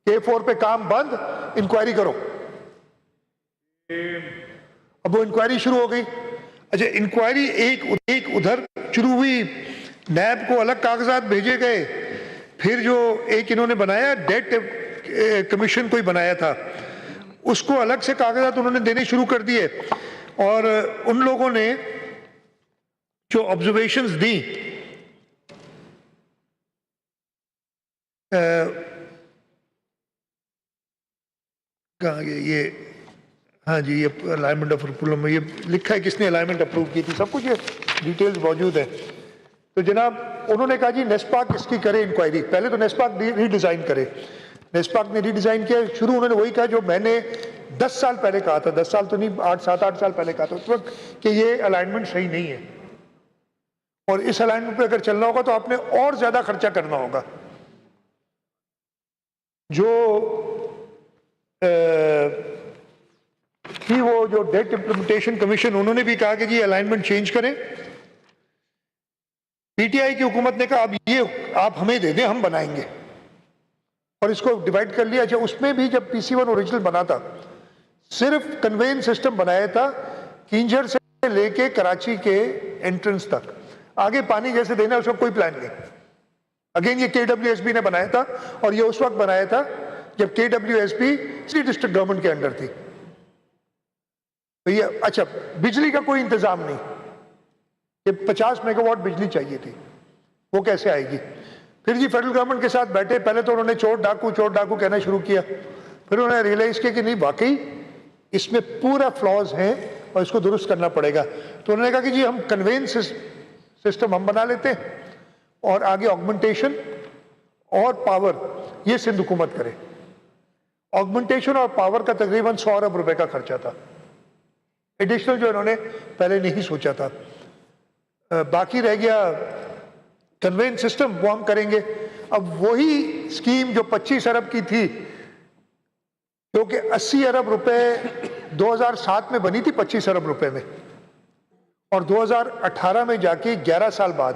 K4 पे काम बंद, इंक्वायरी करो। अब वो इंक्वायरी शुरू हो गई। अच्छा, इंक्वायरी एक उधर शुरू हुई, नैब को अलग कागजात भेजे गए, फिर जो एक इन्होंने बनाया डेट कमीशन कोई बनाया था, उसको अलग से कागजात उन्होंने देने शुरू कर दिए। और उन लोगों ने जो ऑब्जर्वेशंस दी, कहाँ गए ये, हाँ जी, ये अलाइनमेंट ऑफ अप्रूवल में ये लिखा है किसने अलाइनमेंट अप्रूव की थी, सब कुछ ये डिटेल्स मौजूद है। तो जनाब उन्होंने कहा जी नेस्पाक इसकी करे इंक्वायरी, पहले तो नेस्पाक रीडिज़ाइन करे। नेस्पाक ने रीडिज़ाइन किया, शुरू उन्होंने वही कहा जो मैंने 10 साल पहले कहा था, 10 साल तो नहीं, 7-8 साल पहले कहा था उस वक्त, कि ये अलाइनमेंट सही नहीं है और इस अलाइनमेंट पे अगर चलना होगा तो आपने और ज्यादा खर्चा करना होगा। जो कि वो जो डेट इंप्लीमेंटेशन कमीशन, उन्होंने भी कहा कि जी अलाइनमेंट चेंज करें। पीटीआई की हुकूमत ने कहा अब ये आप हमें दे दें, हम बनाएंगे, और इसको डिवाइड कर लिया। अच्छा, उसमें भी जब PC1 ओरिजिनल बना था, सिर्फ कन्वेयंस सिस्टम बनाया था किंजर से लेके कराची के एंट्रेंस तक, आगे पानी जैसे देना उसका कोई प्लान नहीं। अगेन ये KWSB ने बनाया था, और ये उस वक्त बनाया था जब KWSB डिस्ट्रिक्ट गवर्नमेंट के अंडर थी। तो ये अच्छा, बिजली का कोई इंतजाम नहीं, ये 50 मेगावाट बिजली चाहिए थी, वो कैसे आएगी। फिर जी फेडरल गवर्नमेंट के साथ बैठे, पहले तो उन्होंने चोर डाकू कहना शुरू किया, फिर उन्होंने रियलाइज किया कि नहीं, वाकई इसमें पूरा फ्लॉज हैं और इसको दुरुस्त करना पड़ेगा। तो उन्होंने कहा कि जी हम कन्वेयंस सिस्टम हम बना लेते हैं और आगे ऑगमेंटेशन और पावर ये सिंध हुकूमत करे। ऑगमेंटेशन और पावर का तकरीबन 100 अरब रुपए का खर्चा था, एडिशनल जो इन्होंने पहले नहीं सोचा था। बाकी रह गया कन्वेयंस सिस्टम, वो हम करेंगे। अब वही स्कीम जो 25 अरब की थी, क्योंकि 80 अरब रुपए 2007 में बनी थी 25 अरब रुपए में, और 2018 में जाके 11 साल बाद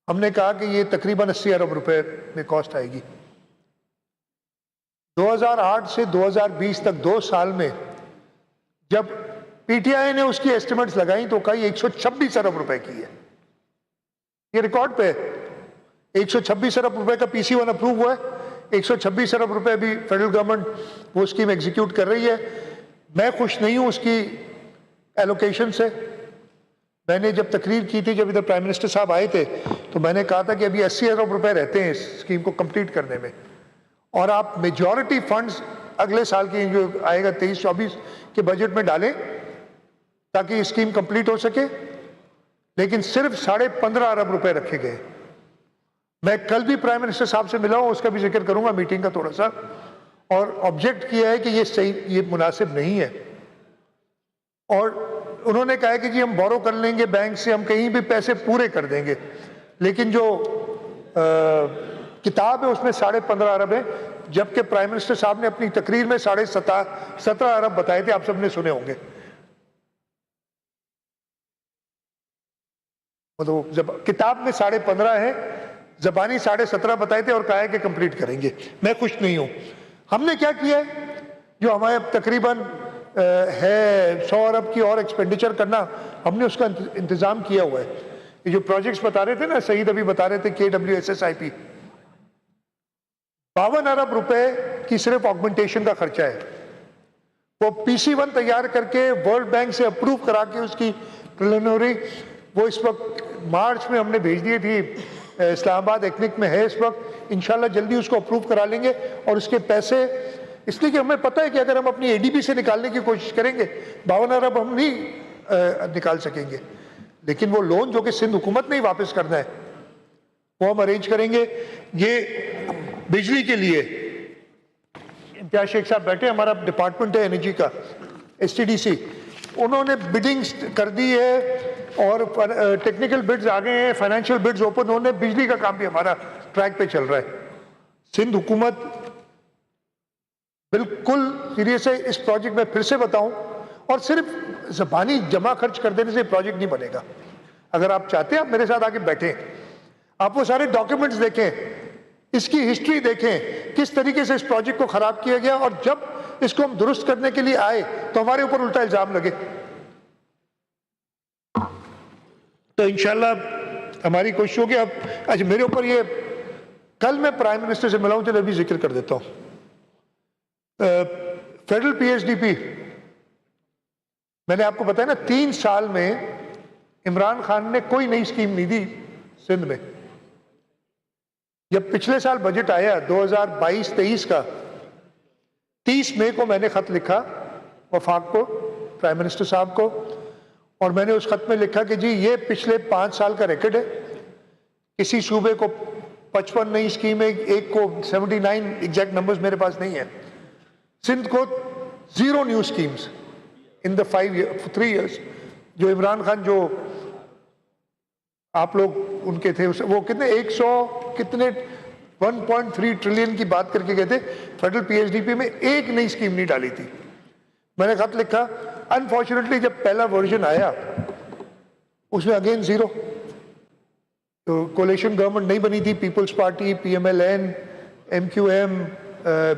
हमने कहा कि ये तकरीबन 80 अरब रुपए में कॉस्ट आएगी। 2008 से 2020 तक 2 साल में जब पीटीआई ने उसकी एस्टिमेट्स लगाई तो कहा 126 अरब रुपए की है, ये रिकॉर्ड पे 126 अरब रुपए का PC1 अप्रूव हुआ है, 126 अरब रुपए भी फेडरल गवर्नमेंट वो स्कीम एग्जीक्यूट कर रही है। मैं खुश नहीं हूं उसकी एलोकेशन से। मैंने जब तकरीर की थी, जब इधर प्राइम मिनिस्टर साहब आए थे, तो मैंने कहा था कि अभी 80 अरब रुपए रहते हैं इस स्कीम को कंप्लीट करने में, और आप मेजॉरिटी फंड्स अगले साल की जो आएगा 23-24 के बजट में डालें ताकि स्कीम कंप्लीट हो सके। लेकिन सिर्फ 15.5 अरब रुपए रखे गए। मैं कल भी प्राइम मिनिस्टर साहब से मिला हूं, उसका भी जिक्र करूंगा मीटिंग का थोड़ा सा, और ऑब्जेक्ट किया है कि ये सही, ये मुनासिब नहीं है। और उन्होंने कहा है कि जी हम बोरो कर लेंगे बैंक से, हम कहीं भी पैसे पूरे कर देंगे, लेकिन जो किताब है उसमें 15.5 अरब है, जबकि प्राइम मिनिस्टर साहब ने अपनी तकरीर में 17.5 अरब बताए थे, आप सबने सुने होंगे। मतलब जब किताब में 15.5 है, जबानी 17.5 बताए थे और कहा है कि कंप्लीट करेंगे। मैं खुश नहीं हूं। हमने क्या किया है, जो हमारे तकरीबन है 100 अरब की और एक्सपेंडिचर करना, हमने उसका इंतजाम किया हुआ है। ये जो प्रोजेक्ट्स बता रहे थे ना, सईद अभी बता रहे थे KWSSIP, 52 अरब रुपए की सिर्फ ऑगमेंटेशन का खर्चा है। वो PC1 तैयार करके वर्ल्ड बैंक से अप्रूव करा के उसकी प्रिलिमिनरी, वो इस वक्त मार्च में हमने भेज दी थी, इस्लामाबाद एक्निक में है इस वक्त, इंशाल्लाह जल्दी उसको अप्रूव करा लेंगे। और उसके पैसे, इसलिए कि हमें पता है कि अगर हम अपनी ADB से निकालने की कोशिश करेंगे 52 अरब हम नहीं निकाल सकेंगे, लेकिन वो लोन जो कि सिंध हुकूमत ने ही वापस करना है वो हम अरेंज करेंगे। ये बिजली के लिए इम्तियाज शेख साहब बैठे, हमारा डिपार्टमेंट है एनर्जी का, STDC, उन्होंने बिडिंग्स कर दी है और टेक्निकल बिड्स आ गए हैं, फाइनेंशियल बिड्स ओपन होने, बिजली का काम भी हमारा ट्रैक पे चल रहा है। सिंध हुकूमत बिल्कुल सीरियस है इस प्रोजेक्ट में, फिर से बताऊं, और सिर्फ ज़बानी जमा खर्च कर देने से प्रोजेक्ट नहीं बनेगा। अगर आप चाहते हैं आप मेरे साथ आके बैठें, आप वो सारे डॉक्यूमेंट्स देखें इसकी हिस्ट्री देखें, किस तरीके से इस प्रोजेक्ट को खराब किया गया, और जब इसको हम दुरुस्त करने के लिए आए तो हमारे ऊपर उल्टा इल्जाम लगे। तो इंशाल्लाह हमारी कोशिश होगी। अब अच्छा, मेरे ऊपर ये, कल मैं प्राइम मिनिस्टर से मिला हूं, चलो अभी जिक्र कर देता हूं। फेडरल पीएचडीपी, मैंने आपको बताया ना 3 साल में इमरान खान ने कोई नई स्कीम नहीं दी सिंध में। जब पिछले साल बजट आया 2022-23 का, 30 मई को मैंने खत लिखा वफाक को, प्राइम मिनिस्टर साहब को, और मैंने उस खत में लिखा कि जी ये पिछले 5 साल का रिकॉर्ड है, किसी सूबे को 55 नई स्कीमें, एक को 79, एग्जैक्ट नंबर्स मेरे पास नहीं है, सिंध को 0 new schemes in the 3 years। जो इमरान खान, जो आप लोग उनके थे, वो कितने 1.3 ट्रिलियन की बात करके गए थे, फेडरल पीएचडीपी में एक नई स्कीम नहीं डाली थी। मैंने खत लिखा, अनफॉर्चुनेटली जब पहला वर्जन आया उसमें अगेन 0। तो कोalition गवर्नमेंट नहीं बनी थी, People's Party, PMLN, MQM,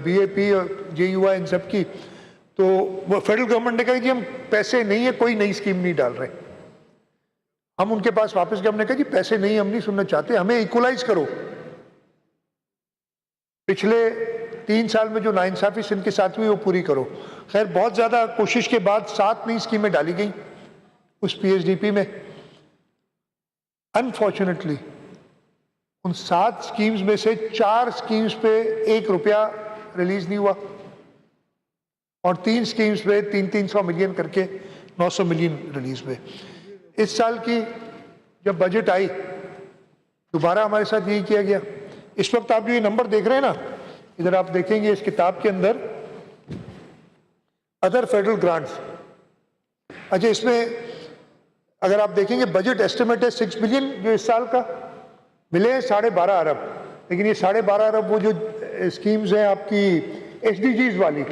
BAP और JUI, इन सब की। तो वो फेडरल गवर्नमेंट ने कहा कि हम पैसे नहीं है, कोई नई स्कीम नहीं डाल रहे। हम उनके पास वापस गए, हमने कहा जी पैसे नहीं, हम नहीं सुनना चाहते, हमें इक्वलाइज करो। पिछले 3 साल में जो नाइंसाफी सिंध के साथ हुई वो पूरी करो। खैर बहुत ज्यादा कोशिश के बाद 7 नई स्कीमें डाली गई उस पीएचडीपी में। अनफॉर्चुनेटली उन 7 स्कीम्स में से 4 स्कीम्स पे 1 रुपया रिलीज नहीं हुआ, और 3 स्कीम्स पे 300 मिलियन करके 900 मिलियन रिलीज हुए। इस साल की जब बजट आई दोबारा हमारे साथ यही किया गया। इस वक्त आप जो ये नंबर देख रहे हैं ना, इधर आप देखेंगे इस किताब के अंदर अदर फेडरल ग्रांट्स। अच्छा, इसमें अगर आप देखेंगे बजट एस्टिमेट है 6 बिलियन जो इस साल का, मिले हैं 12.5 अरब। लेकिन ये 12.5 अरब वो जो स्कीम्स हैं आपकी SDGs वाली,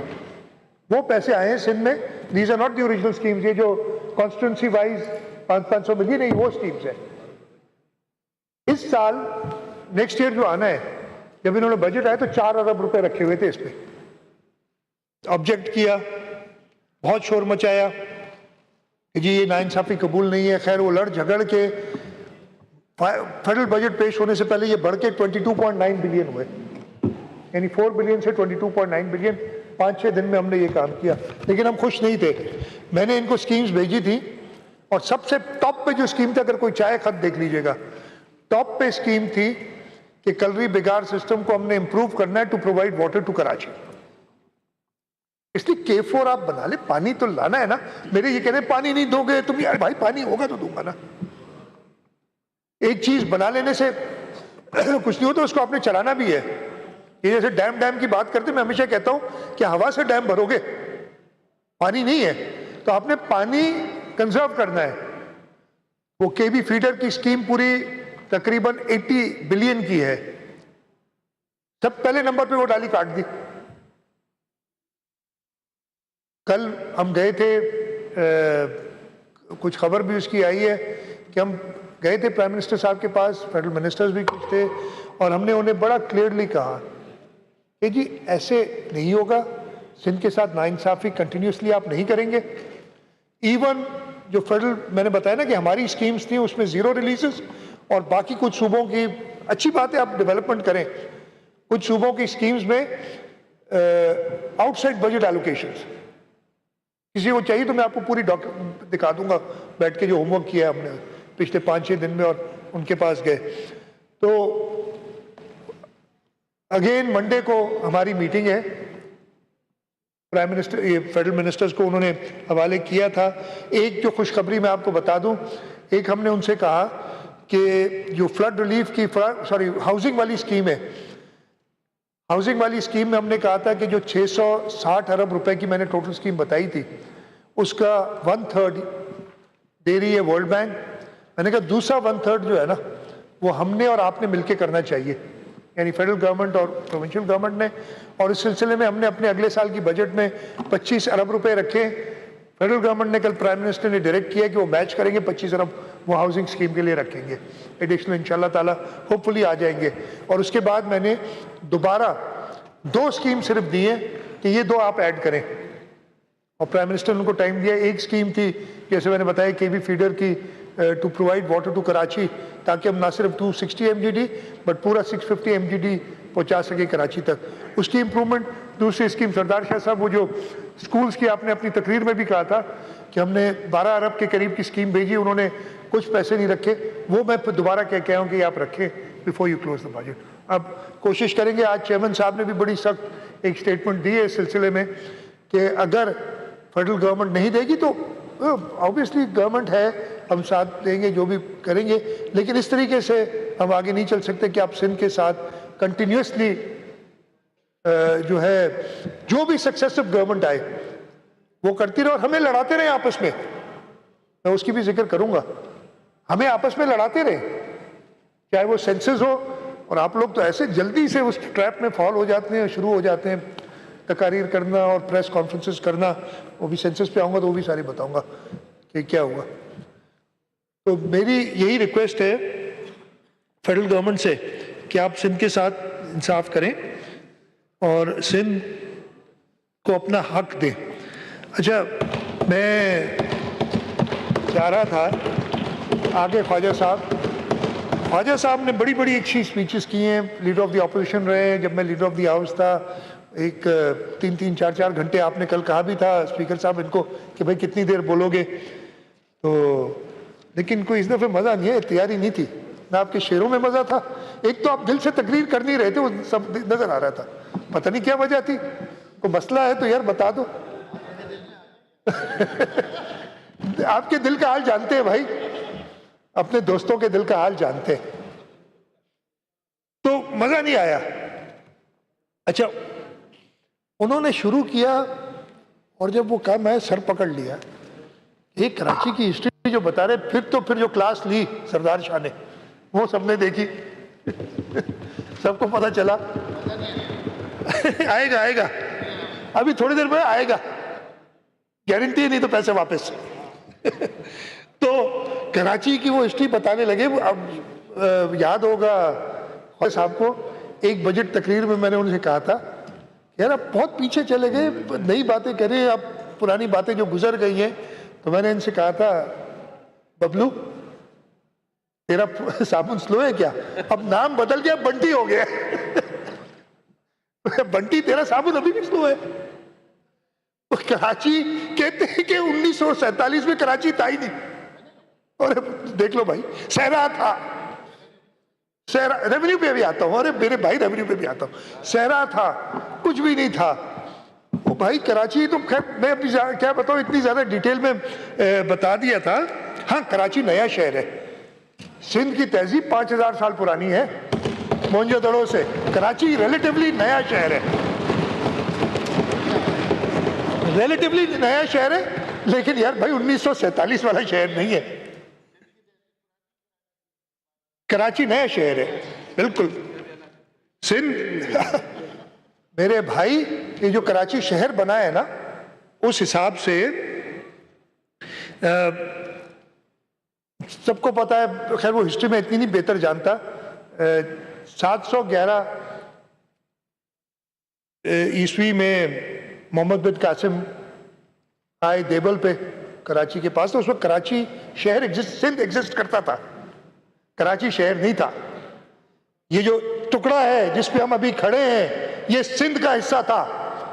वो पैसे आए हैं सिंध में। These are not the original schemes. ये जो कॉन्स्टिट्यूंसी वाइज 500 मिलियन है, वो स्कीम्स है। इस साल नेक्स्ट ईयर जो आना है, जब इन्होंने बजट आया तो 4 अरब रुपए रखे हुए थे इस पे। ऑब्जेक्ट किया, बहुत शोर मचाया कि जी ये नाइंसाफी कबूल नहीं है। खैर वो लड़ झगड़ के फेडरल बजट पेश होने से पहले ये बढ़ के 22.9 बिलियन हुए, यानी 4 बिलियन से 22.9 बिलियन। 5-6 दिन में हमने ये काम किया, लेकिन हम खुश नहीं थे। मैंने इनको स्कीम्स भेजी थी, और सबसे टॉप पे जो स्कीम था, अगर कोई चाहे खत देख लीजिएगा, टॉप पे स्कीम थी कि कलरी बिगाड़ सिस्टम को हमने इंप्रूव करना है to provide water to Karachi. इसलिए K4 आप बना ले, पानी तो लाना है ना। मेरे ये कह रहे पानी नहीं दोगे तुम, यार भाई पानी होगा तो दूंगा ना। एक चीज बना लेने से कुछ नहीं होता, उसको आपने चलाना भी है। ये जैसे डैम की बात करते, मैं हमेशा कहता हूं कि हवा से डैम भरोगे, पानी नहीं है तो आपने पानी कंजर्व करना है। वो KB फीडर की स्कीम पूरी तकरीबन 80 बिलियन की है। सब पहले नंबर पे वो डाली काट दी। कल हम गए थे, कुछ खबर भी उसकी आई है कि हम गए थे प्राइम मिनिस्टर साहब के पास, फेडरल मिनिस्टर्स भी कुछ थे, और हमने उन्हें बड़ा क्लियरली कहा कि जी ऐसे नहीं होगा, सिंध के साथ नाइंसाफी कंटिन्यूसली आप नहीं करेंगे। इवन जो फेडरल, मैंने बताया ना कि हमारी स्कीम्स थी उसमें 0 रिलीजेस, और बाकी कुछ सूबों की, अच्छी बात है आप डेवलपमेंट करें, कुछ सूबों की स्कीम्स में आउटसाइड बजट एलोकेशंस। किसी को चाहिए तो मैं आपको पूरी डॉक्यूमेंट दिखा दूंगा बैठ के, जो होमवर्क किया हमने पिछले 5-6 दिन में, और उनके पास गए। तो अगेन मंडे को हमारी मीटिंग है, प्राइम मिनिस्टर, ये फेडरल मिनिस्टर्स को उन्होंने हवाले किया था। एक जो खुशखबरी मैं आपको बता दूं, एक हमने उनसे कहा कि जो फ्लड रिलीफ की, हाउसिंग वाली स्कीम है, हाउसिंग वाली स्कीम में हमने कहा था कि जो 660 अरब रुपए की मैंने टोटल स्कीम बताई थी, उसका 1/3 दे रही है वर्ल्ड बैंक। मैंने कहा दूसरा 1/3 जो है ना, वो हमने और आपने मिलकर करना चाहिए, यानी फेडरल गवर्नमेंट और प्रोविंशियल गवर्नमेंट ने। और इस सिलसिले में हमने अपने अगले साल की बजट में 25 अरब रुपए रखे। फेडरल गवर्नमेंट ने, कल प्राइम मिनिस्टर ने डायरेक्ट किया कि वो मैच करेंगे 25 अरब वो हाउसिंग स्कीम के लिए रखेंगे एडिशनल, इंशाल्लाह ताला होपफुली आ जाएंगे। और उसके बाद मैंने दोबारा 2 स्कीम सिर्फ दी है कि ये 2 आप ऐड करें, और प्राइम मिनिस्टर ने उनको टाइम दिया। एक स्कीम थी जैसे मैंने बताया केवी फीडर की to provide water to Karachi, ताकि हम ना सिर्फ 260 MGD बट पूरा 650 MGD पहुंचा सके कराची तक, उसकी इंप्रूवमेंट। दूसरी स्कीम सरदार शाह साहब, वो जो स्कूल्स की आपने अपनी तकरीर में भी कहा था कि हमने 12 अरब के करीब की स्कीम भेजी, उन्होंने कुछ पैसे नहीं रखे, वो मैं फिर दोबारा कह हूँ कि आप रखें before you close the budget. अब कोशिश करेंगे, आज चेयरमैन साहब ने भी बड़ी सख्त एक स्टेटमेंट दी है इस सिलसिले में कि अगर फेडरल गवर्नमेंट नहीं देगी तो ऑब्वियसली गवर्नमेंट है, हम साथ देंगे, जो भी करेंगे, लेकिन इस तरीके से हम आगे नहीं चल सकते कि आप सिंध के साथ कंटिन्यूसली जो है जो भी सक्सेसिव गवर्नमेंट आए वो करती रहे और हमें लड़ाते रहे आपस में। मैं उसकी भी जिक्र करूंगा, हमें आपस में लड़ाते रहे, चाहे वो सेंसस हो। और आप लोग तो ऐसे जल्दी से उस ट्रैप में फॉल हो जाते हैं, शुरू हो जाते हैं तकारीर करना और प्रेस कॉन्फ्रेंसेस करना। वो भी सेंसस पे आऊँगा तो वो भी सारी बताऊँगा कि क्या हुआ। तो मेरी यही रिक्वेस्ट है फेडरल गवर्नमेंट से कि आप सिंध के साथ इंसाफ करें और सिंध को अपना हक दें। अच्छा, मैं जा रहा था आगे, ख्वाजा साहब ने बड़ी बड़ी अच्छी स्पीचेस की हैं, लीडर ऑफ द ऑपोजिशन रहे हैं। जब मैं लीडर ऑफ द हाउस था, एक 3-3, 4-4 घंटे आपने कल कहा भी था स्पीकर साहब इनको कि भाई कितनी देर बोलोगे, तो लेकिन कोई इस दफे मज़ा नहीं है, तैयारी नहीं थी ना, आपके शेरों में मज़ा था। एक तो आप दिल से तकरीर कर नहीं रहे थे, वो सब नज़र आ रहा था, पता नहीं क्या वजह थी। कोई मसला है तो यार बता दो। आपके दिल का हाल जानते हैं भाई, अपने दोस्तों के दिल का हाल जानते हैं, तो मज़ा नहीं आया। अच्छा, उन्होंने शुरू किया और जब वो कहा मैं सर पकड़ लिया, एक कराची की हिस्ट्री जो बता रहे, फिर जो क्लास ली सरदार शाह ने वो सबने देखी। सबको पता चला आएगा अभी थोड़ी देर में आएगा, गारंटी नहीं तो पैसे वापस। तो कराची की वो हिस्ट्री बताने लगे। अब याद होगा साहब को, एक बजट तकरीर में मैंने उनसे कहा था यार आप बहुत पीछे चले गए, नई बातें करें, आप पुरानी बातें जो गुजर गई हैं। तो मैंने इनसे कहा था बबलू तेरा साबुन स्लो है क्या, अब नाम बदल गया, बंटी हो गया। बंटी तेरा साबुन अभी भी स्लो है। तो कराची कहते हैं कि 1947 में कराची था ही नहीं, और देख लो भाई सहरा था, सहरा, रेवेन्यू पे भी आता हूँ, अरे मेरे भाई रेवेन्यू पे भी आता हूँ, सहरा था, कुछ भी नहीं था वो भाई। कराची तो खैर मैं अभी क्या बताऊँ, इतनी ज्यादा डिटेल में बता दिया था। हाँ, कराची नया शहर है, सिंध की तहजीब 5000 साल पुरानी है मोहनजोदड़ो से, कराची रिलेटिवली नया शहर है, रिलेटिवली नया शहर है, लेकिन यार भाई 1947 वाला शहर नहीं है, कराची नया शहर है बिल्कुल। सिंध मेरे भाई, ये जो कराची शहर बना है ना, उस हिसाब से सबको पता है, खैर वो हिस्ट्री में इतनी नहीं बेहतर जानता, 711 ईस्वी में मोहम्मद बिन कासिम आए देवल पे कराची के पास, तो उस वक्त कराची शहर सिंध एग्जिस्ट करता था, कराची शहर नहीं था। ये जो टुकड़ा है जिस पे हम अभी खड़े हैं, ये सिंध का हिस्सा था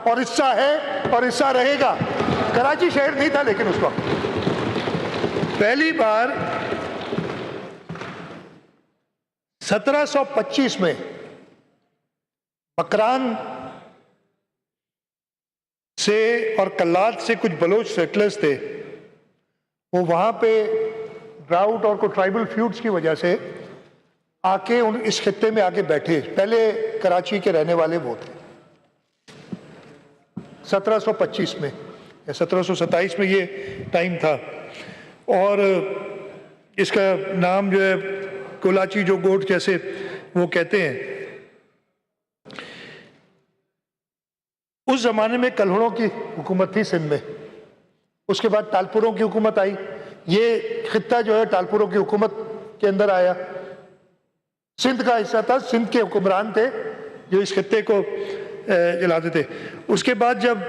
और हिस्सा है और हिस्सा रहेगा, कराची शहर नहीं था। लेकिन उस वक्त पहली बार 1725 में मकरान से और कल्लात से कुछ बलोच सेटलर्स थे, वो वहां पे ड्राउट और कोई ट्राइबल फ्यूड्स की वजह से आके इस खित्ते में आके बैठे। पहले कराची के रहने वाले वो थे 1725 में या 1727 में ये टाइम था। और इसका नाम जो है कोलाची जो गोट जैसे वो कहते हैं। उस जमाने में कल्हड़ों की हुकूमत थी सिंध में, उसके बाद तालपुरों की हुकूमत आई, ये खित्ता जो है टालपुरों की हुकूमत के अंदर आया, सिंध का हिस्सा था, सिंध के हुक्मरान थे जो इस खित्ते को चलाते थे। उसके बाद जब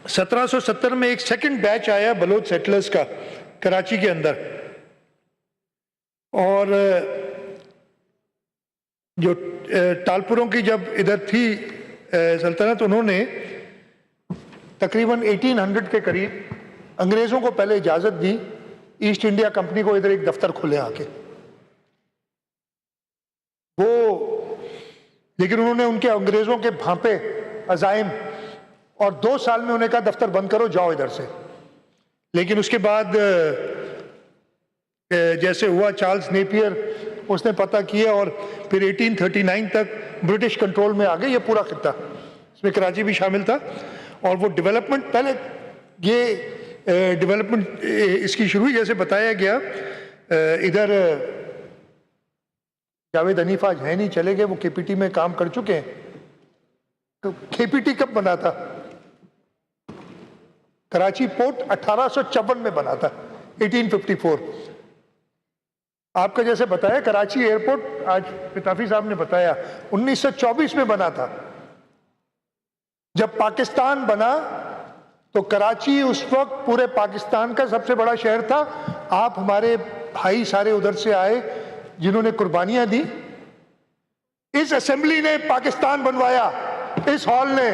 1770 में एक सेकंड बैच आया बलोच सेटलर्स का कराची के अंदर, और जो टालपुरों की जब इधर थी सल्तनत, उन्होंने तकरीबन 1800 के करीब अंग्रेजों को पहले इजाजत दी ईस्ट इंडिया कंपनी को इधर एक दफ्तर खोले आके, वो लेकिन उन्होंने उनके अंग्रेजों के भांपे अजाइम और 2 साल में उन्हें कहा दफ्तर बंद करो, जाओ इधर से। लेकिन उसके बाद जैसे हुआ, चार्ल्स नेपियर उसने पता किया और फिर 1839 तक ब्रिटिश कंट्रोल में आ गए ये पूरा खित्ता, इसमें कराची भी शामिल था। और वो डेवलपमेंट, पहले ये डेवलपमेंट इसकी शुरू हुई, जैसे बताया गया, इधर जावेद हनीफ आज है नहीं, चले गए, वो केपीटी में काम कर चुके हैं। तो केपीटी कब बना था? कराची पोर्ट 1854 में बना था, 1854। आपका जैसे बताया कराची एयरपोर्ट, आज पिताफी साहब ने बताया, 1924 में बना था। जब पाकिस्तान बना तो कराची उस वक्त पूरे पाकिस्तान का सबसे बड़ा शहर था। आप हमारे भाई सारे उधर से आए जिन्होंने कुर्बानियां दी। इस असेंबली ने पाकिस्तान बनवाया, इस हॉल ने,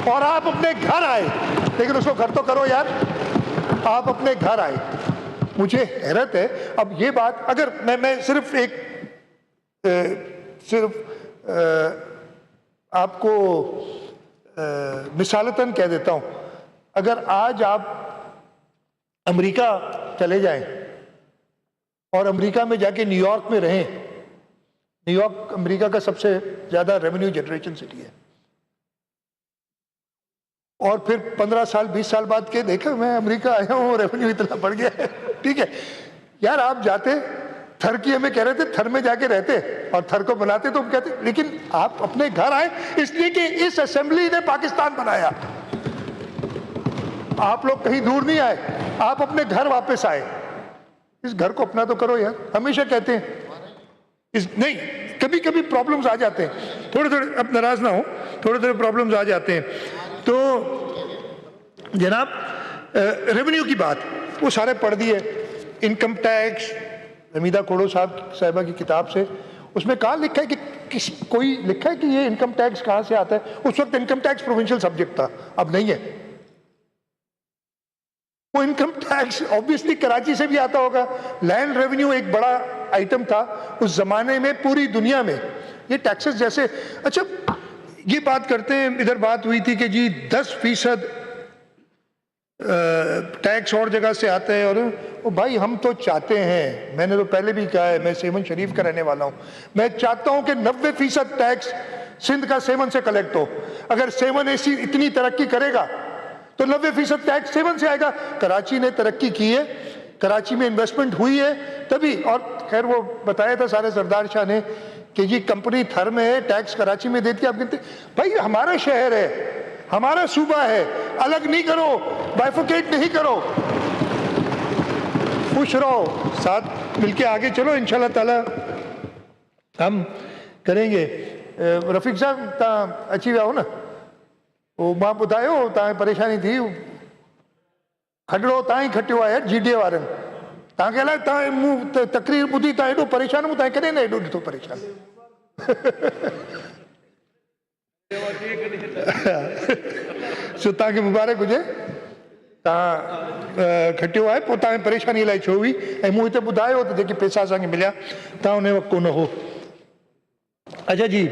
और आप अपने घर आए, लेकिन उसको घर तो करो यार, आप अपने घर आए। मुझे हैरत है, अब ये बात अगर मैं सिर्फ एक आपको मिसालतन कह देता हूं, अगर आज आप अमेरिका चले जाएं और अमेरिका में जाके न्यूयॉर्क में रहें, न्यूयॉर्क अमेरिका का सबसे ज्यादा रेवेन्यू जनरेशन सिटी है, और फिर 15 साल 20 साल बाद के देखा मैं अमेरिका आया हूँ, रेवेन्यू इतना बढ़ गया है। ठीक है यार, आप जाते थर की, हमें कह रहे थे थर में जाके रहते और थर को बनाते, तो हम कहते, लेकिन आप अपने घर आए इसलिए कि इस असेंबली ने पाकिस्तान बनाया। आप लोग कहीं दूर नहीं आए, आप अपने घर वापस आए। इस घर को अपना तो करो यार। हमेशा कहते हैं नहीं, कभी कभी प्रॉब्लम्स आ जाते हैं, थोड़े थोड़े, अब नाराज ना हो, थोड़े थोड़े प्रॉब्लम्स आ जाते हैं। तो जनाब रेवेन्यू की बात वो सारे पढ़ दिए, इनकम टैक्स, हमीदा कोड़ो साहिबा की किताब से, उसमें कहाँ लिखा है कि कोई लिखा है कि ये इनकम टैक्स कहाँ से आता है? उस वक्त इनकम टैक्स प्रोविंशियल सब्जेक्ट था, अब नहीं है। वो इनकम टैक्स ऑब्वियसली कराची से भी आता होगा। लैंड रेवेन्यू एक बड़ा आइटम था उस जमाने में, पूरी दुनिया में ये टैक्सेस जैसे। अच्छा, ये बात करते हैं, इधर बात हुई थी कि जी 10% टैक्स और जगह से आता है, और ओ भाई हम तो चाहते हैं, मैंने तो पहले भी कहा है, मैं सेवन शरीफ का रहने वाला हूं, मैं चाहता हूं कि 90% टैक्स सिंध का सेवन से कलेक्ट हो। अगर सेवन ऐसी इतनी तरक्की करेगा तो 90% टैक्स सेवन से आएगा। कराची ने तरक्की की है, कराची में इन्वेस्टमेंट हुई है तभी। और खैर वो बताया था सारे सरदार शाह ने कि जी कंपनी थर में है, टैक्स कराची में देती है। आप कहते भाई हमारा शहर है, हमारा सूबा है, अलग नहीं करो, बाइफोकेट नहीं करो, खुश रहो, साथ मिलके आगे चलो, इंशाल्लाह ताला हम करेंगे। रफीक साहब तव्हां अची विया हो न, वो मां ॿुधायो तव्हांखे परेशानी थी, खॾड़ो तव्हां ई खटियो आहे यार GDA वारनि। तव्हांखे अलाए, तव्हां मूं तकरीर ॿुधी तव्हां एॾो परेशान, मूं तव्हांखे कॾहिं न एॾो ॾिठो परेशान। सो तव्हांखे मुबारक हुजे, तव्हां खटियो आहे, पोइ तव्हांखे परेशानी अलाए छो हुई, ऐं मूं हिते ॿुधायो त जेके पैसा असांखे मिलिया तव्हां उन वक़्तु कोन हो। अच्छा जी,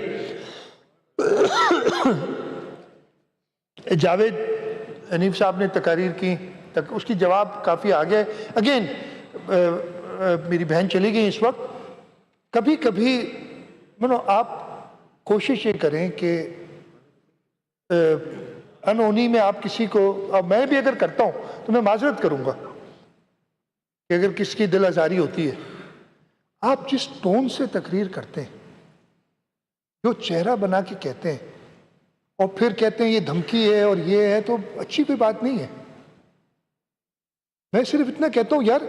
जावेद हनीफ साहब ने तकारीर की, उसकी जवाब काफ़ी आ गया। अगेन मेरी बहन चली गई इस वक्त। कभी कभी आप कोशिश ये करें कि अनहोनी में आप किसी को, और मैं भी अगर करता हूँ तो मैं माजरत करूँगा कि अगर किसकी दिल आज़ारी होती है, आप जिस टोन से तकरीर करते हैं, जो चेहरा बना के कहते हैं और फिर कहते हैं ये धमकी है और ये है, तो अच्छी कोई बात नहीं है। मैं सिर्फ इतना कहता हूं यार,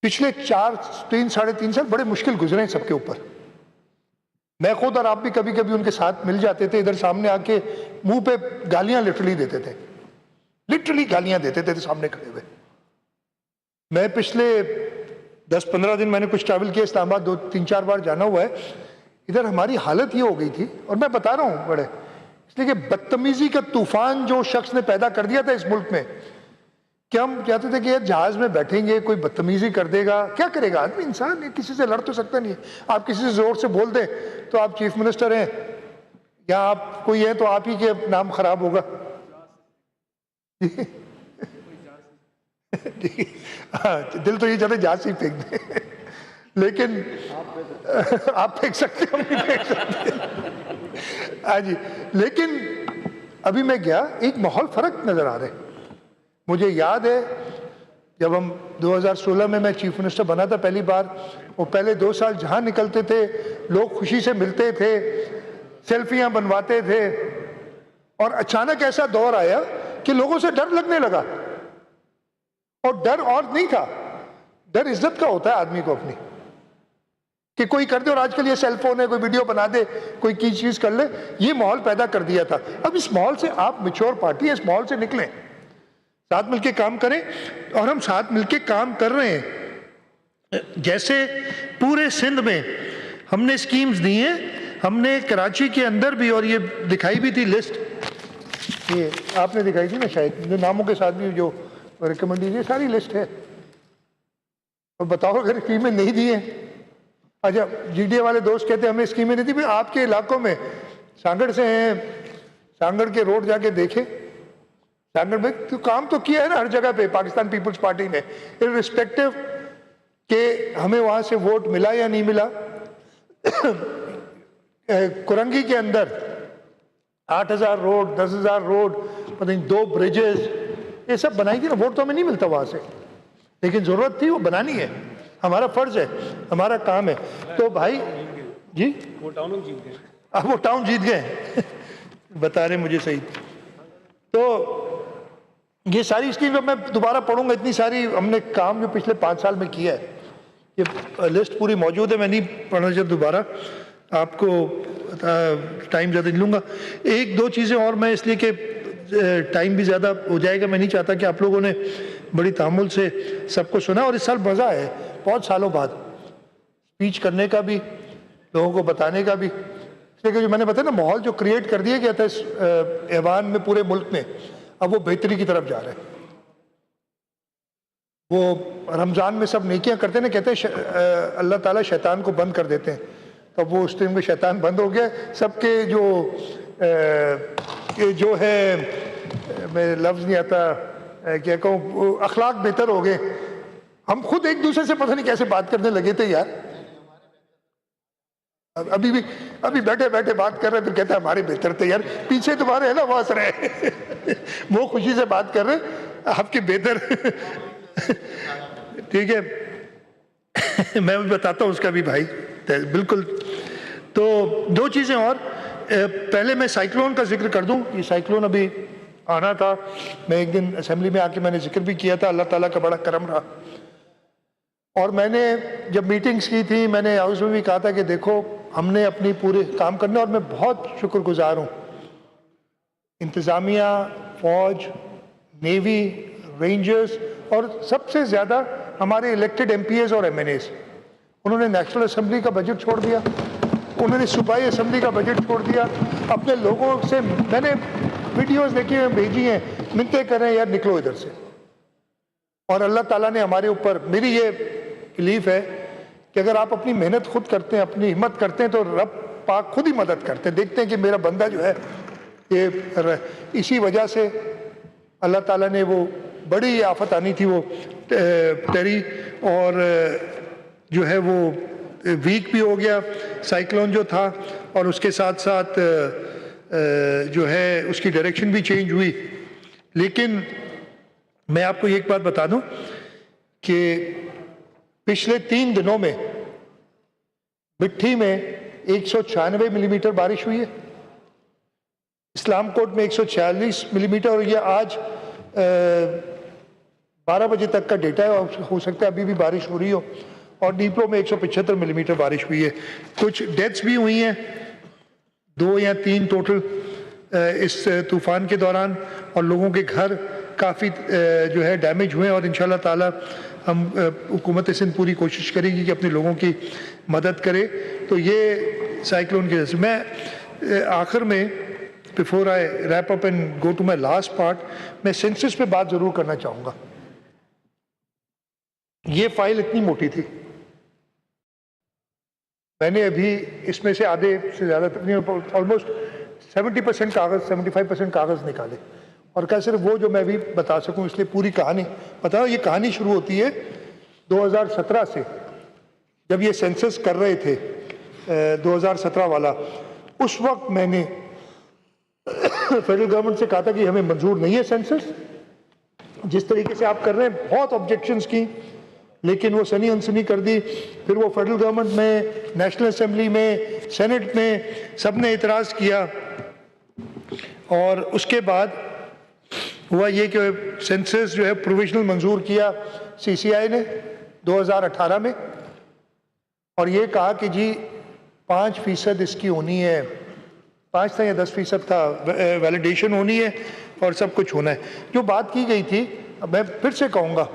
पिछले 3-3.5 साल बड़े मुश्किल गुजरे हैं सबके ऊपर। मैं खुद और आप भी कभी कभी उनके साथ मिल जाते थे, इधर सामने आके मुंह पे गालियां लिटरली देते थे, लिटरली गालियां देते थे सामने खड़े हुए। मैं पिछले 10-15 दिन मैंने कुछ ट्रैवल किया इस्लामाबाद, 2-3-4 बार जाना हुआ है। इधर हमारी हालत ये हो गई थी, और मैं बता रहा हूं बड़े, इसलिए कि बदतमीजी का तूफान जो शख्स ने पैदा कर दिया था इस मुल्क में, कि हम चाहते थे कि यार जहाज में बैठेंगे कोई बदतमीजी कर देगा, क्या करेगा आदमी, इंसान है, किसी से लड़ तो सकता नहीं है। आप किसी से जोर से बोल दें तो आप चीफ मिनिस्टर हैं या आप कोई है तो आप ही के नाम खराब होगा। हाँ, दिल तो ये चाहते जहाज से फेंक दे, लेकिन आप फेंक सकते, हम नहीं फेंक सकते। हाँ जी, लेकिन अभी मैं गया, एक माहौल फर्क नजर आ रहा है। मुझे याद है जब हम 2016 में मैं चीफ मिनिस्टर बना था पहली बार, वो पहले 2 साल जहां निकलते थे लोग खुशी से मिलते थे, सेल्फियां बनवाते थे, और अचानक ऐसा दौर आया कि लोगों से डर लगने लगा। और डर और नहीं था, डर इज्जत का होता है आदमी को अपनी, कि कोई कर दे, और आजकल ये सेलफोन है, कोई वीडियो बना दे, कोई की चीज कर ले, ये माहौल पैदा कर दिया था। अब इस माहौल से आप मैच्योर पार्टी है, इस माहौल से निकलें, साथ मिलके काम करें, और हम साथ मिलके काम कर रहे हैं। जैसे पूरे सिंध में हमने स्कीम्स दी हैं, हमने कराची के अंदर भी, और ये दिखाई भी थी लिस्ट, ये आपने दिखाई थी ना शायद, जो नामों के साथ भी जो रिकमेंड, ये सारी लिस्ट है। और बताओ अगर स्कीमें नहीं दी है, अच्छा जीडीए वाले दोस्त कहते हैं हमें स्कीमें नहीं दी, भाई आपके इलाकों में सांगड़ से हैं, सांगड़ के रोड जाके देखे, सांगड़ में तो काम तो किया है ना हर जगह पे पाकिस्तान पीपल्स पार्टी ने, इररिस्पेक्टिव के हमें वहां से वोट मिला या नहीं मिला। कुरंगी के अंदर 8,000 रोड, 10,000 रोड, पता नहीं 2 ब्रिजेस, ये सब बनाई थी ना, वोट तो हमें नहीं मिलता वहां से, लेकिन जरूरत थी, वो बनानी है, हमारा फर्ज है, हमारा काम है। तो भाई जी, वो टाउन जीत गए, अब वो टाउन जीत गए बता रहे मुझे सही। तो ये सारी स्कीम जब मैं दोबारा पढ़ूंगा, इतनी सारी हमने काम जो पिछले 5 साल में किया है, ये लिस्ट पूरी मौजूद है, मैं नहीं पढ़ना चाहता दोबारा, आपको टाइम ज़्यादा नहीं लूँगा। 1-2 चीज़ें और मैं, इसलिए कि टाइम भी ज़्यादा हो जाएगा, मैं नहीं चाहता कि आप लोगों ने बड़ी तामुल से सबको सुना, और इस साल मज़ा है बहुत सालों बाद स्पीच करने का भी, लोगों को बताने का भी, इसलिए कि जो मैंने बताया ना माहौल जो क्रिएट कर दिया गया था इस ऐवान में पूरे मुल्क में, अब वो बेहतरी की तरफ जा रहा है। वो रमज़ान में सब नेकियां करते हैं, कहते हैं अल्लाह ताला शैतान को बंद कर देते हैं, तो वो उस टाइम में शैतान बंद हो गया, सबके जो है, मैं लफ्ज़ नहीं आता क्या कहूँ, अखलाक बेहतर हो गए। हम खुद एक दूसरे से पता नहीं कैसे बात करने लगे थे यार, अभी बैठे बैठे बात कर रहे, फिर कहते हैं हमारे बेहतर थे यार, पीछे तुम्हारे है ना वास रहे वो खुशी से बात कर रहे आपके बेहतर ठीक है मैं भी बताता हूँ उसका भी भाई, बिल्कुल। तो 2 चीजें और, पहले मैं साइक्लोन का जिक्र कर दूं, ये साइक्लोन अभी आना था, मैं एक दिन असेंबली में आके मैंने जिक्र भी किया था, अल्लाह ताला का बड़ा करम रहा। और मैंने जब मीटिंग्स की थी, मैंने हाउस में भी कहा था कि देखो हमने अपनी पूरे काम करने, और मैं बहुत शुक्रगुजार हूँ इंतज़ामिया, फौज, नेवी, रेंजर्स, और सबसे ज़्यादा हमारे इलेक्टेड MPs और MNAs। उन्होंने नेशनल असेंबली का बजट छोड़ दिया, उन्होंने सूबाई असेंबली का बजट छोड़ दिया, अपने लोगों से मैंने वीडियोस देखी हैं, भेजी हैं, मिन्नतें कर रहे हैं यार निकलो इधर से। और अल्लाह ताला ने हमारे ऊपर, मेरी ये बिलीफ है कि अगर आप अपनी मेहनत खुद करते हैं, अपनी हिम्मत करते हैं, तो रब पाक खुद ही मदद करते हैं। देखते हैं कि मेरा बंदा जो है ये, इसी वजह से अल्लाह ताला ने वो बड़ी आफत आनी थी, वो टेरी, और जो है वो वीक भी हो गया साइक्लोन जो था, और उसके साथ साथ जो है उसकी डायरेक्शन भी चेंज हुई। लेकिन मैं आपको एक बात बता दूं कि पिछले 3 दिनों में मिट्टी में 196 मिलीमीटर बारिश हुई है, इस्लाम कोट में 146 मिलीमीटर, और ये आज 12 बजे तक का डेटा है, हो सकता है अभी भी बारिश हो रही हो। और डीपलो में 175 मिलीमीटर बारिश हुई है। कुछ डेथ्स भी हुई हैं, 2 या 3 टोटल इस तूफ़ान के दौरान, और लोगों के घर काफ़ी जो है डैमेज हुए हैं। और इंशाल्लाह ताला हम हुकूमत सिंध पूरी कोशिश करेगी कि अपने लोगों की मदद करे। तो ये साइक्लोन की वजह से मैं आखिर में, before I wrap up and go to my last part, मैं सेंसस पे बात ज़रूर करना चाहूँगा। ये फाइल इतनी मोटी थी, मैंने अभी इसमें से आधे से ज़्यादा ऑलमोस्ट 70% कागज़, 75% कागज़ निकाले, और क्या सिर्फ वो जो मैं भी बता सकूं, इसलिए पूरी कहानी बता। ये कहानी शुरू होती है 2017 से, जब ये सेंसस कर रहे थे 2017 वाला। उस वक्त मैंने फेडरल गवर्नमेंट से कहा था कि हमें मंजूर नहीं है सेंसस, जिस तरीके से आप कर रहे हैं। बहुत ऑब्जेक्शंस की, लेकिन वो सनी अनसनी कर दी। फिर वो फेडरल गवर्नमेंट में, नेशनल असेंबली में, सेनेट में, सब ने इतराज़ किया। और उसके बाद हुआ ये कि सेंसस जो है प्रोविजनल मंजूर किया सीसीआई ने 2018 में, और ये कहा कि जी 5% इसकी होनी है, 5 था या 10% था, वैलिडेशन होनी है और सब कुछ होना है। जो बात की गई थी, अब मैं फिर से कहूँगा,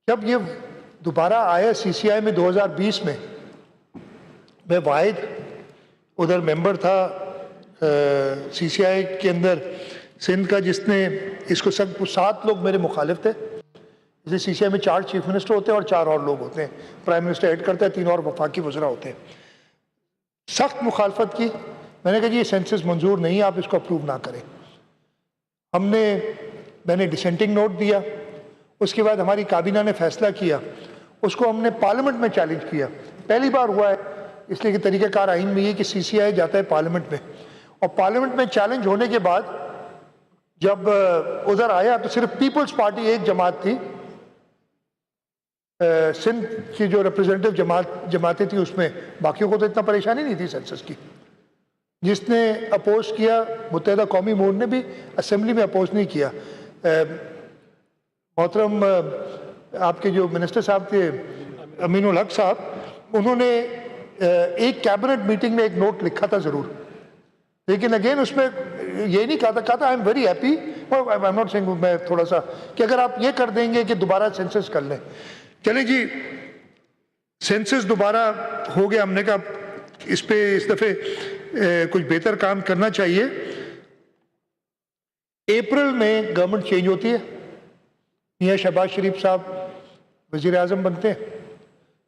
जब ये दोबारा आया सीसीआई में 2020 में, मैं वाहिद उधर मेंबर था सीसीआई के अंदर सिंध का, जिसने इसको सब 7 लोग मेरे मुखालिफ थे। जैसे सीसीआई में 4 चीफ मिनिस्टर होते हैं और 4 और लोग होते हैं, प्राइम मिनिस्टर हेड करता है, 3 और वफाकी वज़रा होते हैं। सख्त मुखालफत की, मैंने कहा जी ये सेंसस मंजूर नहीं है, आप इसको अप्रूव ना करें। मैंने डिसेंटिंग नोट दिया। उसके बाद हमारी काबीना ने फैसला किया, उसको हमने पार्लियामेंट में चैलेंज किया। पहली बार हुआ है, इसलिए कि तरीक़ाकार आइन में ये कि सीसीआई जाता है पार्लियामेंट में, और पार्लियामेंट में चैलेंज होने के बाद जब उधर आया तो सिर्फ पीपल्स पार्टी एक जमात थी, सिंध की जो रिप्रेजेंटेटिव जमातें थी उसमें, बाकियों को तो इतना परेशानी नहीं थी सेंसस की। जिसने अपोज किया, मुत्तहिदा कौमी मोर्चा ने भी असेंबली में अपोज नहीं किया। मोहतरम आपके जो मिनिस्टर साहब थे अमीनुल हक साहब, उन्होंने एक कैबिनेट मीटिंग में एक नोट लिखा था ज़रूर, लेकिन अगेन उसमें ये नहीं कहा था I am very happy, I am not saying, मैं थोड़ा सा कि अगर आप ये कर देंगे कि दोबारा सेंसस कर लें। चलें जी, सेंसस दोबारा हो गया, हमने कहा इस दफ़े कुछ बेहतर काम करना चाहिए। अप्रैल में गवर्नमेंट चेंज होती है, मियां शहबाज शरीफ साहब वज़ीर आज़म बनते हैं।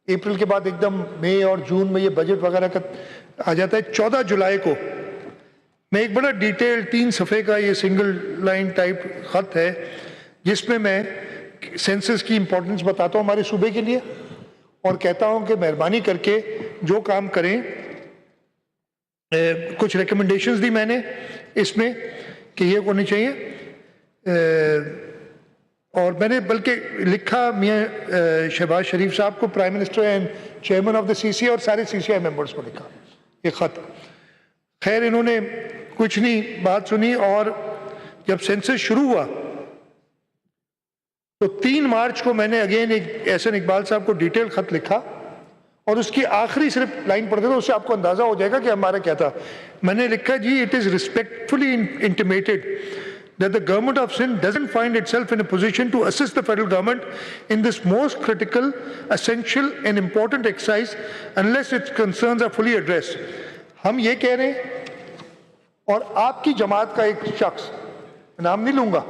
अप्रैल के बाद एकदम मई और जून में ये बजट वगैरह का आ जाता है। 14 जुलाई को मैं एक बड़ा डिटेल 3 सफ़े का ये सिंगल लाइन टाइप ख़त है, जिसमें मैं सेंसस की इम्पोर्टेंस बताता हूँ हमारे सूबे के लिए, और कहता हूँ कि मेहरबानी करके जो काम करें। कुछ रिकमेंडेशंस दी मैंने इसमें कि ये होनी चाहिए, और मैंने बल्कि लिखा मियां शहबाज शरीफ साहब को, prime minister and chairman of the CCI, और सारे सीसीआई मेंबर्स को लिखा ये ख़त। खैर इन्होंने कुछ नहीं बात सुनी, और जब सेंसस शुरू हुआ तो 3 मार्च को मैंने अगेन एक एहसन इकबाल साहब को डिटेल ख़त लिखा, और उसकी आखिरी सिर्फ लाइन पढ़ देता, उससे आपको अंदाज़ा हो जाएगा कि हमारा क्या था। मैंने लिखा ji, it is respectfully intimated that the government of Sindh doesn't find itself in a position to assist the federal government in this most critical, essential and important exercise unless its concerns are fully addressed. हम ये कह रहे हैं, और आपकी जमात का एक शख्स, नाम नहीं लूंगा,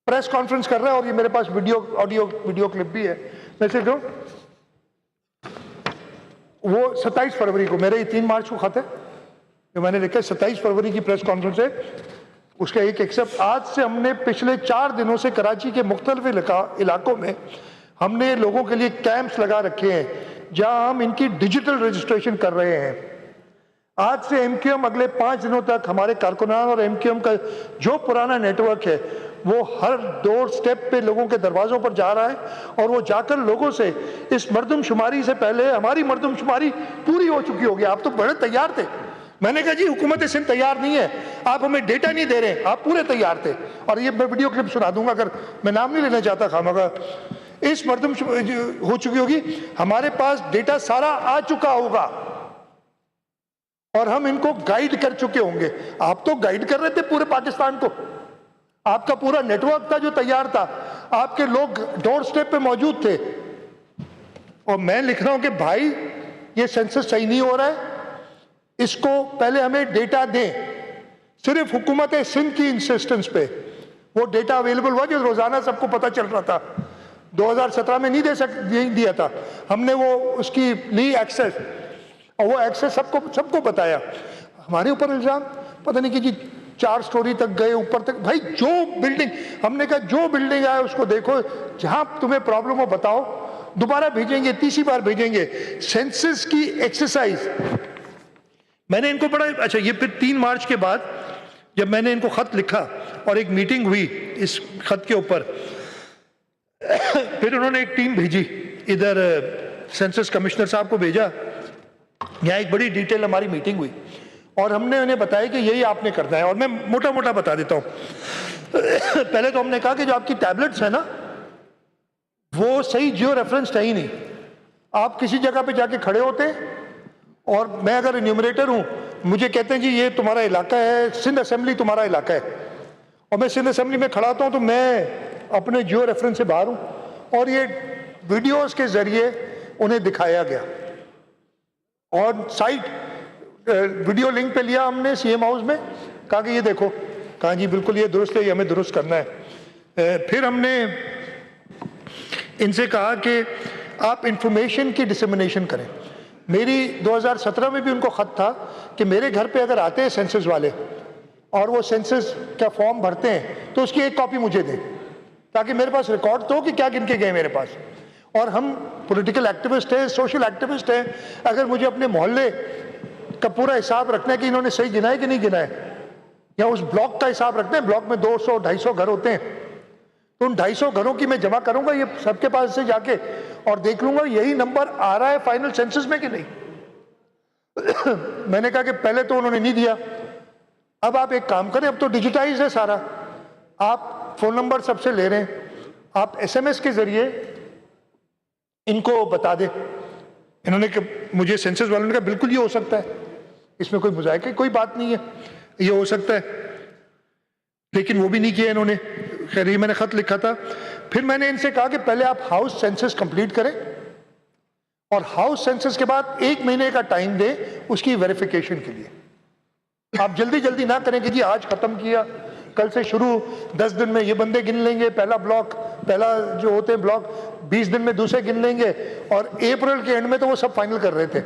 प्रेस कॉन्फ्रेंस कर रहा है, और ये मेरे पास वीडियो क्लिप भी है। मैं सिर्फ वो 27 फरवरी को, मेरे 3 मार्च को खत है जो मैंने लिखा है, 27 फरवरी की प्रेस कॉन्फ्रेंस है, उसका एक एक्सेप्ट। आज से हमने पिछले 4 दिनों से कराची के मुख्तलिफ इलाकों में हमने लोगों के लिए कैंप्स लगा रखे हैं, जहां हम इनकी डिजिटल रजिस्ट्रेशन कर रहे हैं। आज से एमक्यूएम अगले 5 दिनों तक हमारे कारकुनान और एमक्यूएम का जो पुराना नेटवर्क है, वो हर डोर स्टेप पे लोगों के दरवाजों पर जा रहा है, और वो जाकर लोगों से इस मरदमशुमारी से पहले हमारी मरदमशुमारी पूरी हो चुकी होगी। आप तो बड़े तैयार थे, मैंने कहा जी हुकूमत सिंध तैयार नहीं है, आप हमें डेटा नहीं दे रहे, आप पूरे तैयार थे। और ये मैं वीडियो क्लिप सुना दूंगा, अगर मैं नाम नहीं लेना चाहता खामखा, इस मर्दम हो चुकी होगी, हमारे पास डेटा सारा आ चुका होगा और हम इनको गाइड कर चुके होंगे। आप तो गाइड कर रहे थे पूरे पाकिस्तान को, आपका पूरा नेटवर्क था जो तैयार था, आपके लोग डोर स्टेप पे मौजूद थे। और मैं लिख रहा हूं कि भाई ये सेंसस सही नहीं हो रहा है, इसको पहले हमें डेटा दें। सिर्फ हुकूमत सिंध की इंसिस्टेंस पे वो डेटा अवेलेबल हुआ जो रोजाना सबको पता चल रहा था। 2017 में नहीं दिया था हमने, वो उसकी ली एक्सेस, और वो एक्सेस सबको बताया। हमारे ऊपर इल्जाम पता नहीं कि जी 4 स्टोरी तक गए, ऊपर तक। भाई जो बिल्डिंग, हमने कहा जो बिल्डिंग आए उसको देखो, जहां तुम्हें प्रॉब्लम हो बताओ, दोबारा भेजेंगे, तीसरी बार भेजेंगे। सेंसस की एक्सरसाइज मैंने इनको बड़ा अच्छा, ये फिर 3 मार्च के बाद जब मैंने इनको खत लिखा और एक मीटिंग हुई इस खत के ऊपर, फिर उन्होंने एक टीम भेजी, इधर सेंसस कमिश्नर साहब को भेजा, यहाँ एक बड़ी डिटेल हमारी मीटिंग हुई और हमने उन्हें बताया कि यही आपने करना है। और मैं मोटा मोटा बता देता हूँ। पहले तो हमने कहा कि जो आपकी टैबलेट्स है ना, वो सही जियो रेफरेंस है ही नहीं। आप किसी जगह पे जाके खड़े होते हैं और मैं अगर इन्यूमरेटर हूँ, मुझे कहते हैं जी ये तुम्हारा इलाका है, सिंध असेंबली तुम्हारा इलाका है, और मैं सिंध असेंबली में खड़ा होता हूँ तो मैं अपने जियो रेफरेंस से बाहर हूँ। और ये वीडियोस के जरिए उन्हें दिखाया गया और साइट वीडियो लिंक पे लिया हमने सीएम हाउस में, कहा कि ये देखो, कहा जी बिल्कुल ये दुरुस्त है, ये हमें दुरुस्त करना है। फिर हमने इनसे कहा कि आप इंफॉर्मेशन की डिसेमिनेशन करें। मेरी 2017 में भी उनको खत था कि मेरे घर पे अगर आते हैं सेंसस वाले और वो सेंसस का फॉर्म भरते हैं तो उसकी एक कॉपी मुझे दें, ताकि मेरे पास रिकॉर्ड तो हो कि क्या गिन के गए मेरे पास। और हम पॉलिटिकल एक्टिविस्ट हैं, सोशल एक्टिविस्ट हैं, अगर मुझे अपने मोहल्ले का पूरा हिसाब रखना है कि इन्होंने सही गिना है कि नहीं गिना है, या उस ब्लॉक का हिसाब रखना है, ब्लॉक में 200-250 घर होते हैं, तो उन 250 घरों की मैं जमा करूंगा ये सबके पास से जाके और देख लूंगा यही नंबर आ रहा है फाइनल सेंसस में कि नहीं। मैंने कहा कि पहले तो उन्होंने नहीं दिया, अब आप एक काम करें, अब तो डिजिटाइज है सारा, आप फोन नंबर सबसे ले रहे हैं, आप एसएमएस के जरिए इनको बता दें। इन्होंने मुझे सेंसस वालों ने कहा बिल्कुल ये हो सकता है, इसमें कोई मुजाहिरा कोई बात नहीं है, ये हो सकता है, लेकिन वो भी नहीं किया इन्होंने। खैर ये मैंने खत लिखा था। फिर मैंने इनसे कहा कि पहले आप हाउस सेंसस कंप्लीट करें और हाउस सेंसस के बाद 1 महीने का टाइम दें उसकी वेरिफिकेशन के लिए। आप जल्दी जल्दी ना करें कि जी आज खत्म किया, कल से शुरू, 10 दिन में ये बंदे गिन लेंगे, पहला ब्लॉक, पहला जो होते हैं ब्लॉक 20 दिन में दूसरे गिन लेंगे, और अप्रैल के एंड में तो वो सब फाइनल कर रहे थे,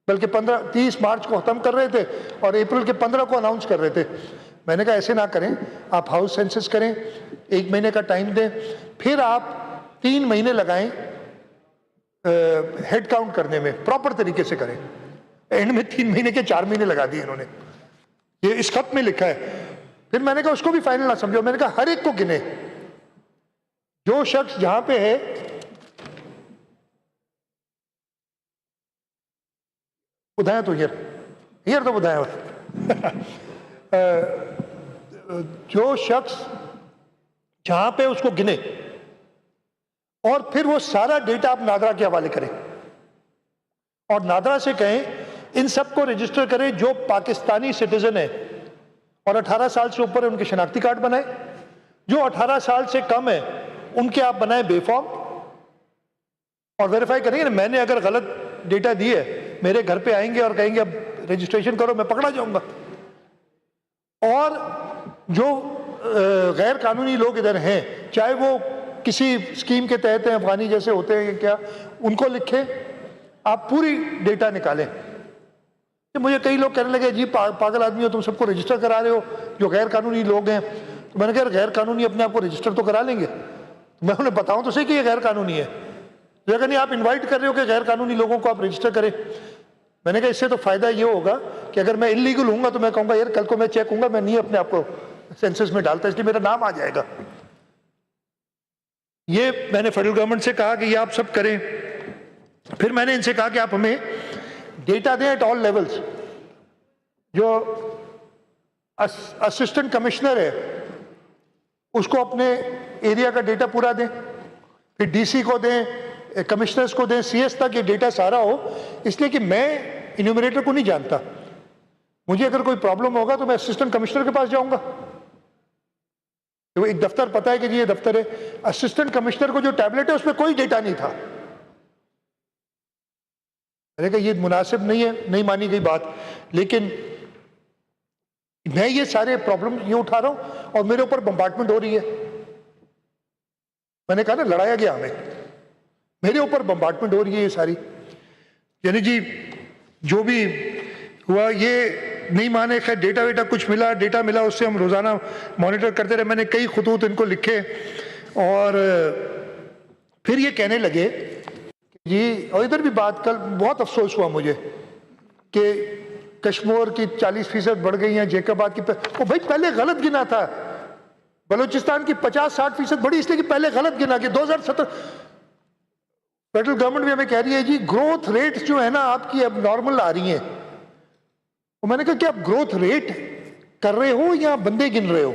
बल्कि 30 मार्च को खत्म कर रहे थे और अप्रैल के 15 को अनाउंस कर रहे थे। मैंने कहा ऐसे ना करें, आप हाउस सेंसस करें, 1 महीने का टाइम दें, फिर आप 3 महीने लगाएं हेड काउंट करने में, प्रॉपर तरीके से करें। एंड में 3 महीने के 4 महीने लगा दिए इन्होंने, ये इस खत में लिखा है। फिर मैंने कहा उसको भी फाइनल ना समझो, मैंने कहा हर एक को गिने, जो शख्स जहां पे है, बुधाया तो हियर तो बुधाया जो शख्स जहां पे उसको गिने, और फिर वो सारा डेटा आप नादरा के हवाले करें और नादरा से कहें इन सबको रजिस्टर करें जो पाकिस्तानी सिटीजन है और 18 साल से ऊपर है उनके शनाख्ती कार्ड बनाए, जो 18 साल से कम है उनके आप बनाए बेफॉर्म, और वेरीफाई करेंगे ना। मैंने अगर गलत डेटा दी है, मेरे घर पे आएंगे और कहेंगे अब रजिस्ट्रेशन करो, मैं पकड़ा जाऊंगा। और जो गैर कानूनी लोग इधर हैं, चाहे वो किसी स्कीम के तहत हैं, अफगानी जैसे होते हैं क्या, उनको लिखें, आप पूरी डेटा निकालें। तो मुझे कई लोग कहने लगे जी पागल आदमी हो तुम, सबको रजिस्टर करा रहे हो जो गैर कानूनी लोग हैं। तो मैंने कहा गैर कानूनी अपने आप को रजिस्टर तो करा लेंगे, तो मैं उन्हें बताऊं तो सही कि ये गैर कानूनी है, तो अगर नहीं आप इन्वाइट कर रहे हो कि गैर कानूनी लोगों को आप रजिस्टर करें। मैंने कहा इससे तो फायदा ये होगा कि अगर मैं इलीगल हूंगा तो मैं कहूंगा यार कल को मैं चेक हूंगा, मैं नहीं अपने आप को सेंसस में डालता, इसलिए मेरा नाम आ जाएगा। ये मैंने फेडरल गवर्नमेंट से कहा कि ये आप सब करें। फिर मैंने इनसे कहा कि आप हमें डेटा दें एट ऑल लेवल्स, जो असिस्टेंट कमिश्नर है उसको अपने एरिया का डेटा पूरा दें, फिर डीसी को दें, कमिश्नर्स को दें, सीएस तक ये डेटा सारा हो। इसलिए कि मैं इन्यूमरेटर को नहीं जानता, मुझे अगर कोई प्रॉब्लम होगा तो मैं असिस्टेंट कमिश्नर के पास जाऊंगा। तो एक दफ्तर पता है कि जी ये दफ्तर है, असिस्टेंट कमिश्नर को जो टैबलेट है उसमें कोई डेटा नहीं था। मैंने कहा ये मुनासिब नहीं है, नहीं मानी गई बात। लेकिन मैं ये सारे प्रॉब्लम ये उठा रहा हूं और मेरे ऊपर बम्बार्टमेंट हो रही है। मैंने कहा ना लड़ाया गया हमें, मेरे ऊपर बम्बार्टमेंट हो रही है ये सारी। यानी जी जो भी हुआ ये नहीं माने, खैर डेटा वेटा कुछ मिला, डेटा मिला, उससे हम रोजाना मॉनिटर करते रहे। मैंने कई खुतूत इनको लिखे और फिर ये कहने लगे जी, और इधर भी बात कल बहुत अफसोस हुआ मुझे कि कश्मीर की 40% बढ़ गई हैं, जैकबाद की वो भाई पहले गलत गिना था। बलूचिस्तान की 50-60% बढ़ी इसलिए कि पहले गलत गिना कि 2017 फेडरल गवर्नमेंट भी हमें कह रही है जी ग्रोथ रेट जो है ना आपकी अब नॉर्मल आ रही है। और मैंने कहा कि आप ग्रोथ रेट कर रहे हो या बंदे गिन रहे हो?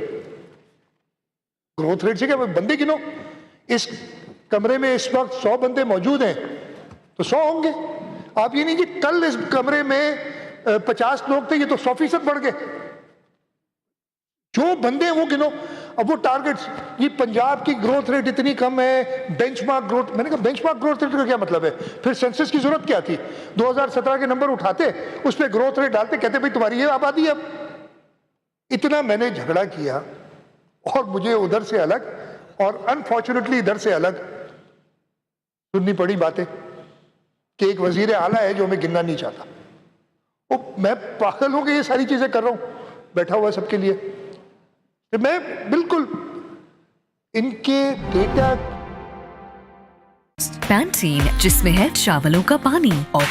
ग्रोथ रेट से क्या बंदे गिनो? इस कमरे में इस वक्त 100 बंदे मौजूद हैं तो 100 होंगे। आप ये नहीं कि कल इस कमरे में 50 लोग थे ये तो 100% बढ़ गए। जो बंदे हैं वो गिनो। अब वो टारगेट्स, ये पंजाब की ग्रोथ रेट इतनी कम है, बेंचमार्क ग्रोथ, मैंने कहा बेंचमार्क ग्रोथ रेट का क्या मतलब है? फिर सेंसस की जरूरत क्या थी? 2017 के नंबर उठाते, उस पर ग्रोथ रेट डालते, कहते भाई तुम्हारी ये आबादी है। अब इतना मैंने झगड़ा किया और मुझे उधर से अलग और अनफॉर्चुनेटली इधर से अलग सुननी पड़ी बातें कि एक वजीर आला है जो हमें गिनना नहीं चाहता। वो मैं पागल हूं कि ये सारी चीजें कर रहा हूं बैठा हुआ सबके लिए। तो मैं बिल्कुल इनके डेटा पैंटीन जिसमें है चावलों का पानी और